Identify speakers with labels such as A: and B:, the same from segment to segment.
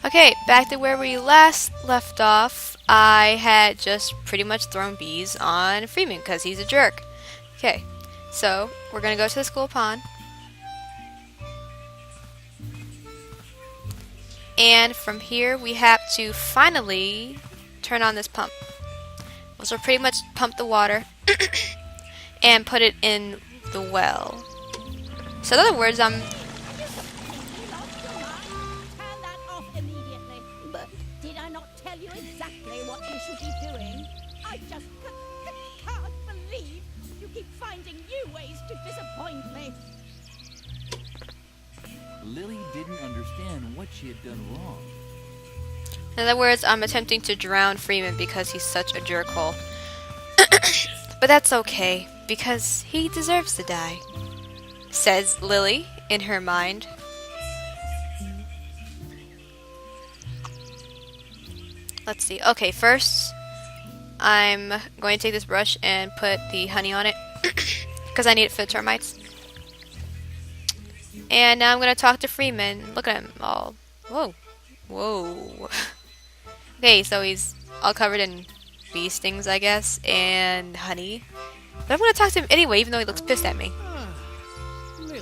A: Okay, back to where we last left off. I had just pretty much thrown bees on Freeman because he's a jerk. Okay, so we're gonna go to the school pond, and from here we have to finally turn on this pump. So pretty much pump the water and put it in the well. So in other words,
B: Turn that off immediately. But did I not tell you exactly what you should be doing? I just can't believe you keep finding new ways to disappoint me.
C: Lily didn't understand what she had done wrong.
A: in other words, I'm attempting to drown Freeman because he's such a jerkhole. But that's okay because he deserves to die, says Lily in her mind. Let's see. Okay, first I'm going to take this brush and put the honey on it because I need it for the termites. And now I'm going to talk to Freeman. Look at him all. Whoa. Whoa. Okay, so he's all covered in bee stings, I guess, and honey. But I'm going to talk to him anyway, even though he looks pissed at me.
D: Lily,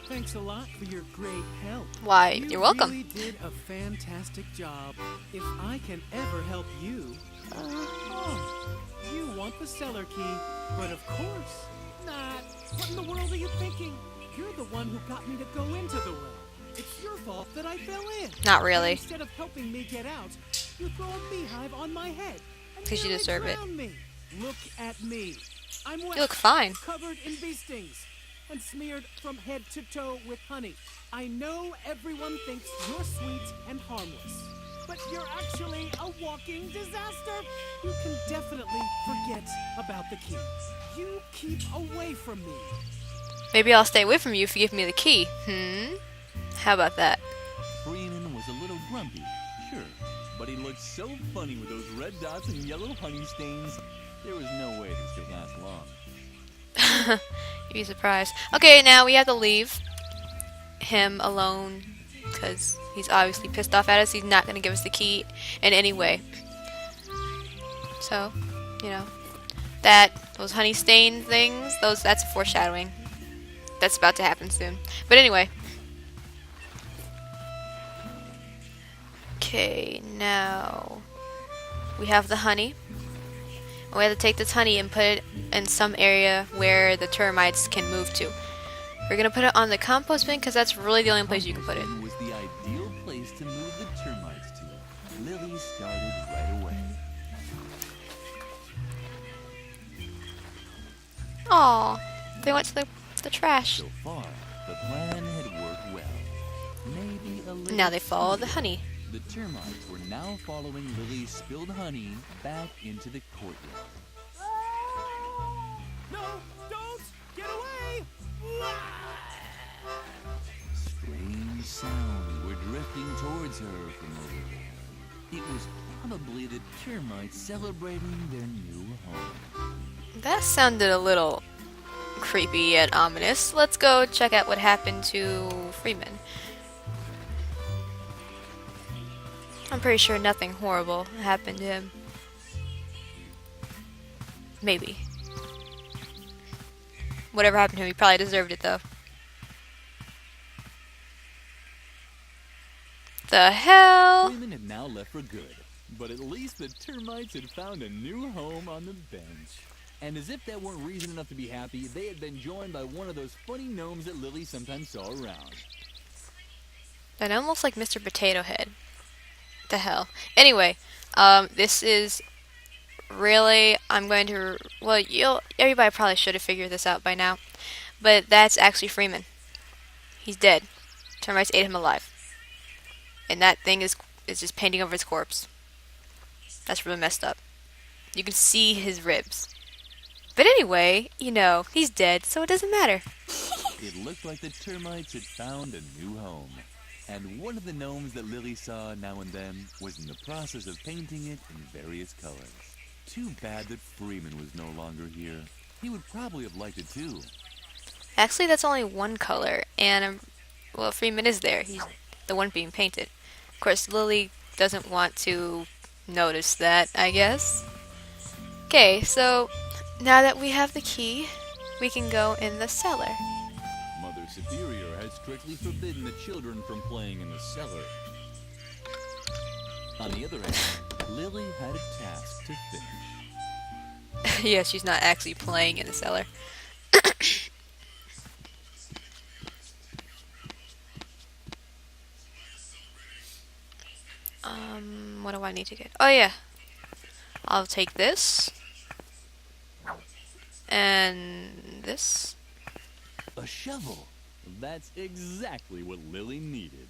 D: thanks a lot for your great help.
A: Why,
D: You
A: you're welcome.
D: really did a fantastic job. If I can ever help you... Oh, you want the cellar key, but of course not. What in the world are you thinking? You're the one who got me to go into the well. It's your fault that I fell in.
A: Not really.
D: Instead of helping me get out, you throw a beehive on my head. and
A: 'Cause you
D: nearly
A: deserve it.
D: drown me. Look at me. I'm wet,
A: You look fine.
D: covered in bee stings, and smeared from head to toe with honey. I know everyone thinks you're sweet and harmless, but you're actually a walking disaster. You can definitely forget about the key. You keep away from me.
A: Maybe I'll stay away from you if you give me the key. How about that?
C: Freeman was a little grumpy, sure, but he looked so funny with those red dots and yellow honey stains. There was no way this could last long.
A: You'd be surprised. Okay, now we have to leave him alone because he's obviously pissed off at us. He's not going to give us the key in any way. So, you know, those honey stain things, that's foreshadowing. That's about to happen soon. But anyway. Okay, now we have the honey. We have to take this honey and put it in some area where the termites can move to. We're gonna put it on the compost bin because that's really the only place you can put it.
C: Compost bin was the ideal place to move the termites to. Lily started right away.
A: Aw, they went to the trash.
C: So far, the plan had worked well. Maybe a little.
A: Now they follow
C: too
A: the
C: well.
A: honey.
C: The termites were now following Lily's spilled honey back into the courtyard.
D: No, don't! Get away!
C: Strange sounds were drifting towards her from over there. It was probably the termites celebrating their new home.
A: That sounded a little creepy yet ominous. Let's go check out what happened to Freeman. I'm pretty sure nothing horrible happened to him. Maybe. Whatever happened to him, he probably deserved it though. The hell?
C: Freeman had now left for good, but at least the termites had found a new home on the bench. And as if that weren't reason enough to be happy, they had been joined by one of those funny gnomes that Lily sometimes saw around.
A: That almost like Mr. Potato Head. The hell. Anyway, this is really, I'm going to, well, everybody probably should have figured this out by now, but that's actually Freeman. He's dead. Termites ate him alive. And that thing is just painting over his corpse. That's really messed up. You can see his ribs. But anyway, you know, he's dead, so it doesn't matter.
C: It looked like the termites had found a new home. And one of the gnomes that Lily saw now and then was in the process of painting it in various colors. Too bad that Freeman was no longer here. He would probably have liked it too.
A: Actually, that's only one color, and well, Freeman is there. He's the one being painted. Of course, Lily doesn't want to notice that, I guess. Okay, so now that we have the key, we can go in the cellar.
C: Mother Superior has strictly forbidden the children from playing in the cellar. On the other hand, Lily had a task to finish.
A: Yeah, she's not actually playing in the cellar. What do I need to get? Oh yeah, I'll take this and this.
C: A shovel! That's exactly what Lily needed.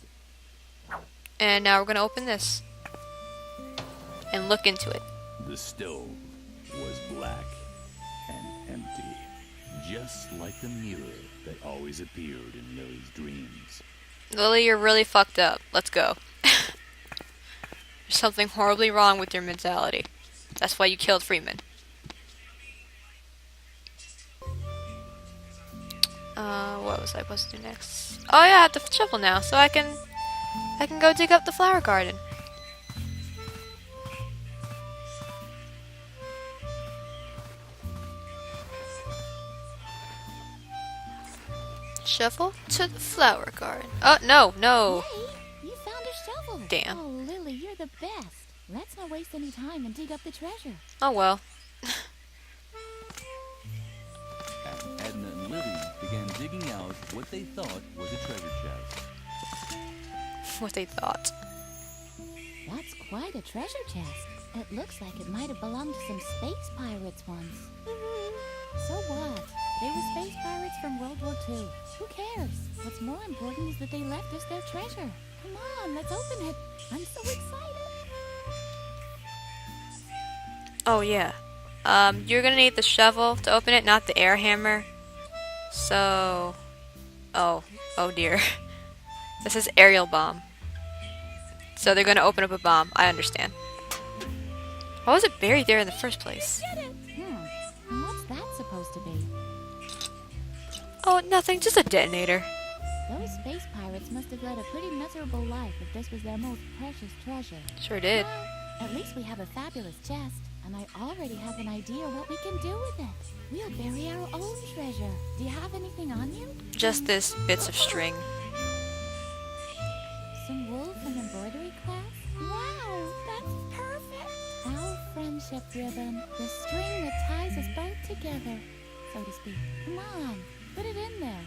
A: And now we're gonna open this and look into it.
C: The stove was black and empty, just like the mirror that always appeared in Lily's dreams.
A: Lily, you're really fucked up. Let's go. There's something horribly wrong with your mentality. That's why you killed Freeman. What was I supposed to do next? Oh yeah, I have the shovel now, so I can go dig up the flower garden. Shovel to the flower garden. Oh no, no.
B: Hey, you found a shovel.
A: Damn.
B: Oh, Lily, you're the best. Let's not waste any time and dig up the treasure.
A: Oh well.
C: And Edna and Lily began digging out what they thought was a treasure chest.
A: What they thought.
B: That's quite a treasure chest. It looks like it might have belonged to some space pirates once. So what? They were space pirates from World War II. Who cares? What's more important is that they left us their treasure. Come on, let's open it. I'm so excited.
A: Oh yeah. You're gonna need the shovel to open it, not the air hammer. So, oh dear. This is aerial bomb. So they're gonna open up a bomb. I understand. Why was it buried there in the first place?
B: And what's that supposed to be?
A: Oh, nothing. Just a detonator.
B: Those space pirates must have led a pretty miserable life if this was their most precious treasure.
A: Sure did.
B: Well, at least we have a fabulous chest, and I already have an idea what we can do with it. We'll bury our own treasure. Do you have anything on you?
A: Just this bits of string.
B: Some wool from embroidery class? Wow, that's perfect! Our friendship ribbon, the string that ties us both together, so to speak. Come on, put it in there.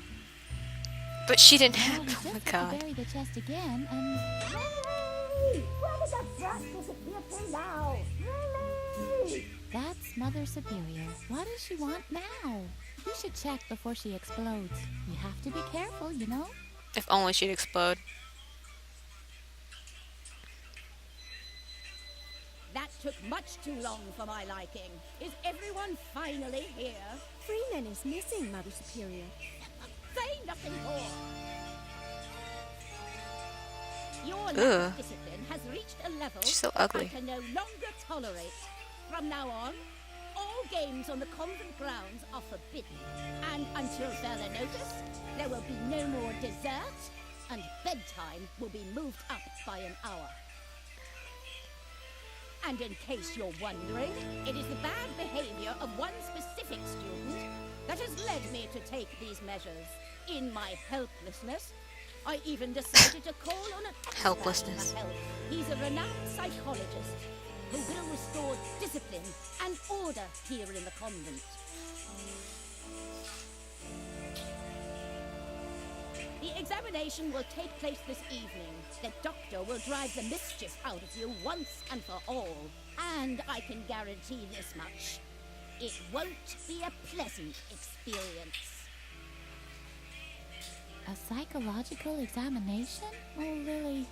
A: But she didn't
B: Now
A: have.
B: we just
A: Oh my
B: have to
A: god.
B: bury the chest again, and...
E: Lily! Where did the brat disappear to now? Lily!
B: That's Mother Superior. What does she want now? We should check before she explodes. You have to be careful, you know?
A: If only she'd explode.
B: That took much too long for my liking. Is everyone finally here?
E: Freeman is missing, Mother Superior.
B: Say nothing more! Your lack
A: Ugh.
B: of discipline has reached a level
A: She's so
B: I
A: ugly.
B: can no longer tolerate. From now on, all games on the convent grounds are forbidden. And until further notice, there will be no more dessert, and bedtime will be moved up by an hour. And in case you're wondering, it is the bad behavior of one specific student that has led me to take these measures. In my helplessness, I even decided to call on an expert
A: Helplessness.
B: for help. He's a renowned psychologist who will restore discipline and order here in the convent. The examination will take place this evening. The doctor will drive the mischief out of you once and for all. And I can guarantee this much. It won't be a pleasant experience. A psychological examination? Oh, Lily,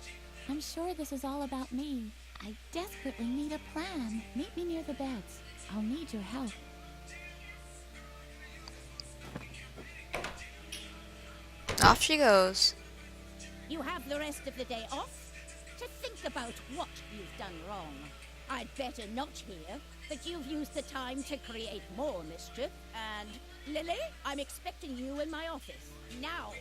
B: I'm sure this is all about me. I desperately need a plan. Meet me near the beds. I'll need your help.
A: Off she goes.
B: You have the rest of the day off to think about what you've done wrong. I'd better not hear that you've used the time to create more mischief. And, Lily, I'm expecting you in my office. Now.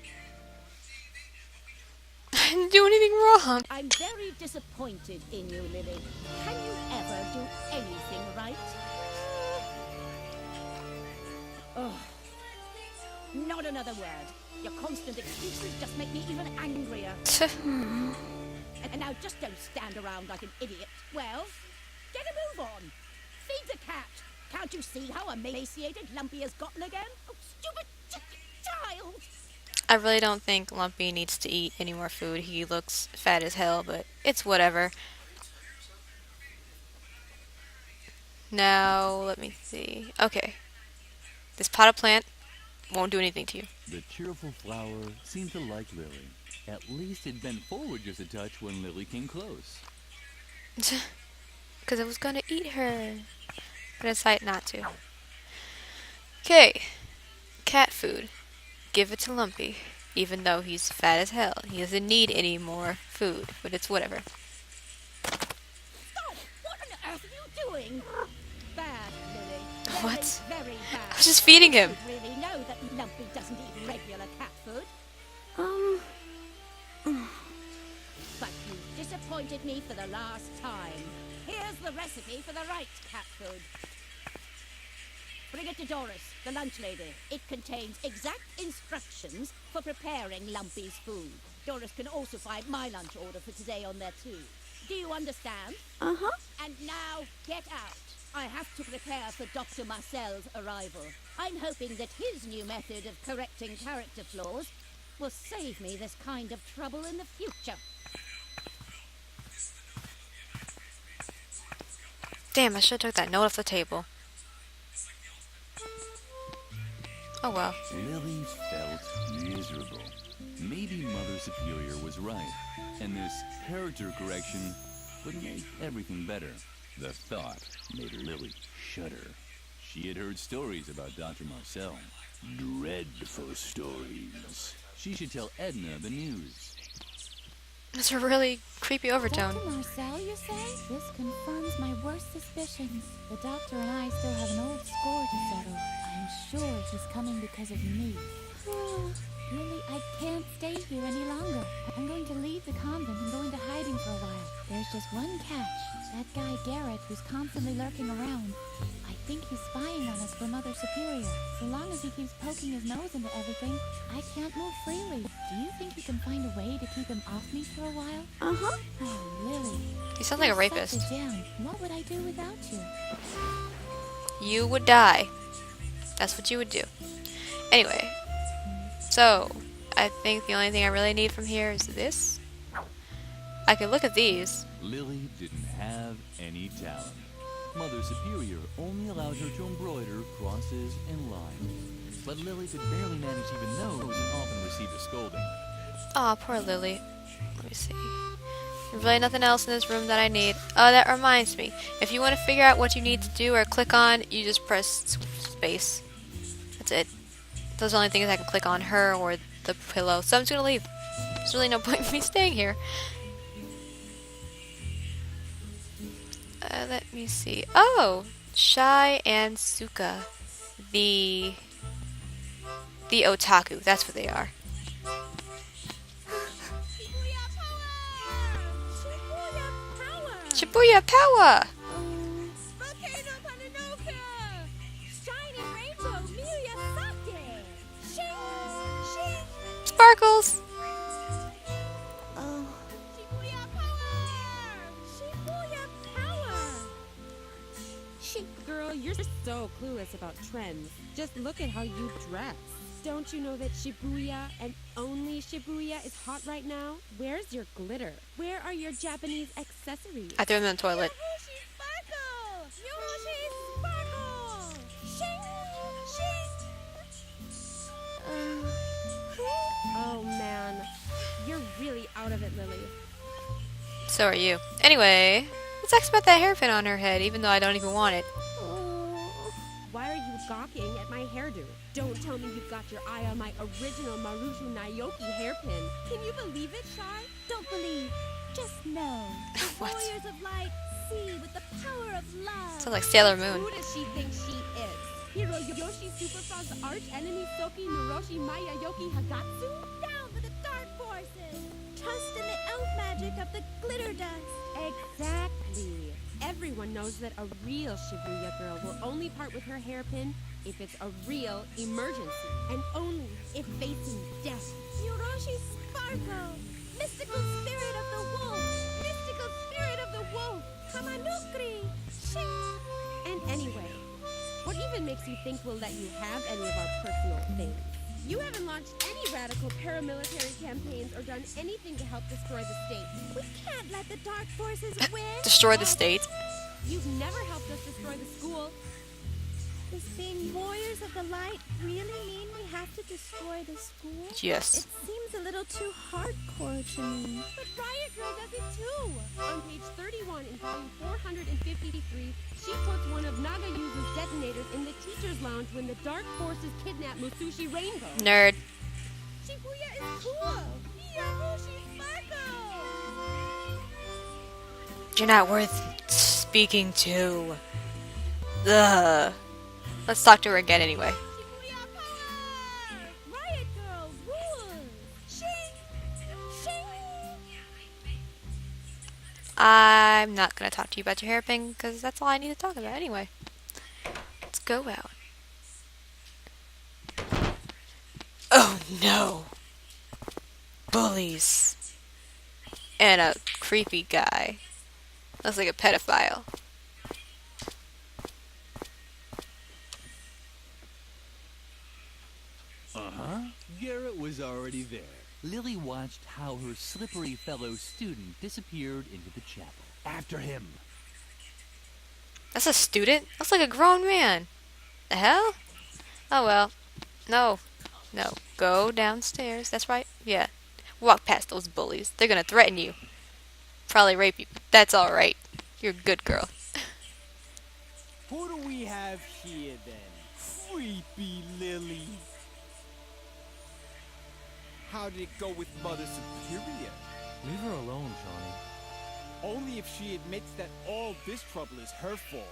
A: didn't do anything wrong.
B: I'm very disappointed in you, Lily. Can you ever do anything right? Oh, not another word. Your constant excuses just make me even angrier. And now just don't stand around like an idiot. Well, get a move on. Feed the cat. Can't you see how emaciated Lumpy has gotten again? Oh, stupid child!
A: I really don't think Lumpy needs to eat any more food. He looks fat as hell, but it's whatever. Now, let me see. Okay. This potted plant won't do anything to you.
C: The cheerful flower seemed to like Lily. At least it bent forward just a touch when Lily came close.
A: Because it was going to eat her. But I decided not to. Okay. Cat food. Give it to Lumpy. Even though he's fat as hell. He doesn't need any more food. But it's whatever.
B: Stop! What on earth are you doing? Bad, Lily.
A: What?
B: Very bad.
A: I was just feeding him.
B: You really know that Lumpy doesn't eat regular cat food. But you disappointed me for the last time. Here's the recipe for the right cat food. Bring it to Doris, the lunch lady. It contains exact instructions for preparing Lumpy's food. Doris can also find my lunch order for today on there too. Do you understand?
E: Uh-huh.
B: And now, get out. I have to prepare for Dr. Marcel's arrival. I'm hoping that his new method of correcting character flaws will save me this kind of trouble in the future.
A: Damn, I should have took that note off the table. Oh well.
C: Lily felt miserable. Maybe Mother Superior was right, and this character correction would make everything better. The thought made Lily shudder. She had heard stories about Dr. Marcel. Dreadful stories. She should tell Edna the news.
A: It's a really creepy overtone.
F: Dr. Marcel, you say? This confirms my worst suspicions. The doctor and I still have an old score to settle. I'm sure he's coming because of me. Really, I can't stay here any longer. I'm going to leave the convent and go into hiding for a while. There's just one catch. That guy Garrett who's constantly lurking around. I think he's spying on us for Mother Superior. So long as he keeps poking his nose into everything, I can't move freely. Do you think you can find a way to keep him off me for a while?
E: Uh-huh.
F: Oh, Lily.
A: You sound like a
F: you're
A: rapist.
F: such a gem. What would I do without you?
A: You would die. That's what you would do. Anyway. So, I think the only thing I really need from here is this. I could look at these.
C: Lily didn't have any talent. Mother Superior only allowed her to embroider crosses and lines. But Lily could barely manage even those and often received a scolding.
A: Aw, poor Lily. Let me see. There's really nothing else in this room that I need. Oh, that reminds me. If you want to figure out what you need to do or click on, you just press space. That's it. Those are the only things I can click on, her or the pillow. So I'm just going to leave. There's really no point in me staying here. Let me see. Oh! Shai and Suka. The otaku. That's what they are.
B: Shibuya power!
A: Shibuya power!
B: Volcano Pananoka! Shiny rainbow Miyazaki! Shing! Shing!
A: Sparkles!
B: Shibuya power! Shibuya power!
G: Girl, you're so clueless about trends. Just look at how you dress. Don't you know that Shibuya and only Shibuya is hot right now? Where's your glitter? Where are your Japanese accessories?
A: I threw them in the toilet.
B: Yoshi sparkle! Yoshi sparkle! Shing! Shing!
G: Oh man, you're really out of it, Lily.
A: So are you. Anyway, let's ask about that hairpin on her head, even though I don't even want it.
G: Why are you gawking at my hairdo? Don't tell me you've got your eye on my original Maruju Naoki hairpin. Can you believe it, Shai?
F: Don't believe. Just know.
A: What?
B: Warriors of light, see with the power of love.
A: Sounds like Sailor Moon.
G: Who does she think she is? Hero Yoshi Superfrog's arch enemy Soki Nuroshi Maya Yoki Hagatsu?
B: Down with the dark forces! trust in the elf magic of the glitter dust.
G: Exactly. Everyone knows that a real Shibuya girl will only part with her hairpin if it's a real emergency, and only if facing death.
B: Yuroshi Sparkle, mystical spirit of the wolf, mystical spirit of the wolf, Kamanukri, shing.
G: And anyway, what even makes you think we'll let you have any of our personal things? You haven't launched any radical paramilitary campaigns or done anything to help destroy the state.
B: We can't let the dark forces win.
A: Destroy the state.
G: You've never helped us destroy the school.
B: Does being warriors of the light really mean we have to destroy the school?
A: Yes.
B: It seems a little too hardcore to me.
G: But Riot Girl does it too! On page 31 in volume 453, she puts one of Nagayuzu's detonators in the teacher's lounge when the dark forces kidnap Musushi Rainbow.
A: Nerd.
B: Shibuya is cool. Yuroshi Sparkle.
A: You're not worth speaking to. Ugh. Let's talk to her again anyway.
B: Shibuya power. Riot Girl rules. Shing. Shing.
A: I'm not gonna talk to you about your hairpin because that's all I need to talk about anyway. Let's go out. Oh no! Bullies. And a creepy guy. Looks like a pedophile.
C: Uh-huh. Garrett was already there. Lily watched how her slippery fellow student disappeared into the chapel. After him.
A: That's a student? That's like a grown man. The hell? Oh well. No. No. Go downstairs. That's right. Yeah. Walk past those bullies. They're gonna threaten you. Probably rape you. That's alright. You're a good girl.
H: Who do we have here then? Creepy Lily. How did it go with Mother Superior?
I: Leave her alone, Johnny.
H: Only if she admits that all this trouble is her fault.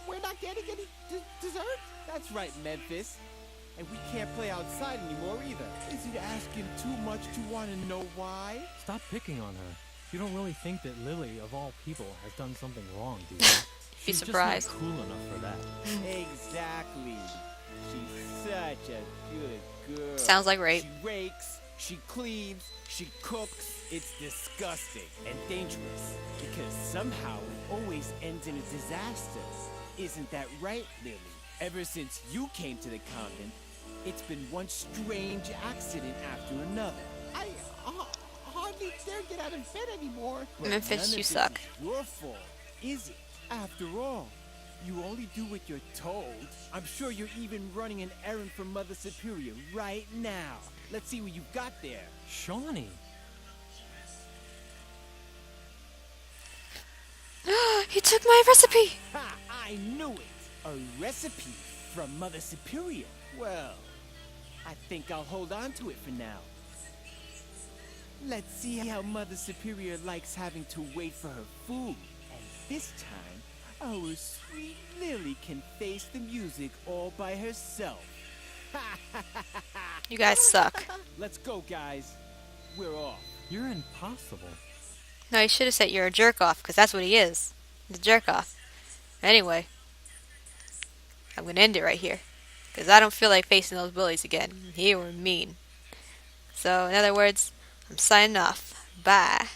H: We're not getting any dessert? That's right, Memphis. And we can't play outside anymore either. Is it asking too much to want to know why?
I: Stop picking on her. You don't really think that Lily, of all people, has done something wrong, do you?
A: Be
I: She's
A: surprised.
I: just not cool enough for that.
H: Exactly. She's such a good girl.
A: Sounds like rape.
H: She rakes, she cleans, she cooks. It's disgusting and dangerous because somehow it always ends in a disaster. Isn't that right, Lily? Ever since you came to the convent, it's been one strange accident after another. I hardly dare get out of bed anymore. But
A: Memphis,
H: none of
A: you
H: this
A: suck.
H: is your fault, is it? After all, you only do what you're told. I'm sure you're even running an errand for Mother Superior right now. Let's see what you've got there.
I: Shawnee!
A: He took my recipe!
H: Ha! I knew it! A recipe from Mother Superior. Well, I think I'll hold on to it for now. Let's see how Mother Superior likes having to wait for her food. And this time, our sweet Lily can face the music all by herself.
A: You guys suck.
H: Let's go, guys. We're off.
I: You're impossible.
A: No, you should have said you're a jerk off, because that's what he is. He's a jerk off. Anyway, I'm gonna end it right here, because I don't feel like facing those bullies again. They were mean. So, in other words, I'm signing off. Bye.